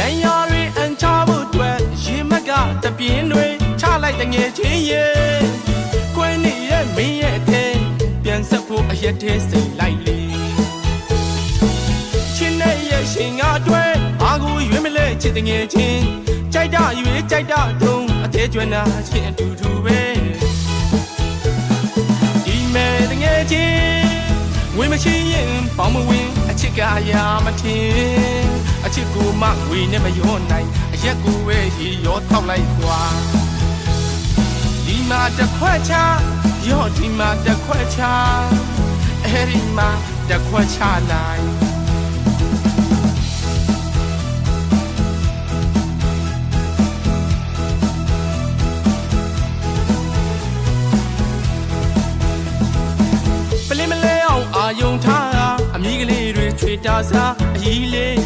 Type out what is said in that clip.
တိုင်းရရီအန်ချဖို့အတွက်ရေမက်ကတပြင်းတွေချလိုက်တဲ့ငယ်ချင်းရဲ့ကွင်းနေရဲ့မင်းရဲ့အထဲပြန်ဆက်ဖို့အရက်သေးစိတ်လိုက်လေချင်းနဲ့ရဲ့ရှင်ငါအတွက်ဘာကိုရွေးမလဲချစ်တဲ့ငယ်ချင်းကြိုက်တာရွေးကြိုက်တာထုံးအသေးကျွမ်းတာချင်းအတူတူပဲဒီမဲ့တဲ့ငယ်ချင်းဝင်းမရှိရင်ပေါင်းမဝင်အချစ်ကအရာမထင်အချစ်ကိုမှဝေနဲ့မရောနိုင်အရက်ကိုပဲရေရောထောက်လိုက်ကွာဒီမှာတစ်ခွက်ချရောဒီမှာတစ်ခွက်ချအဲ့ဒီမှာတစ်ခွက်ချနိုင်ပလင်းမလဲအောင်အာယုံထားအမိကလေးတွေချွေတာစားအကြီးလေး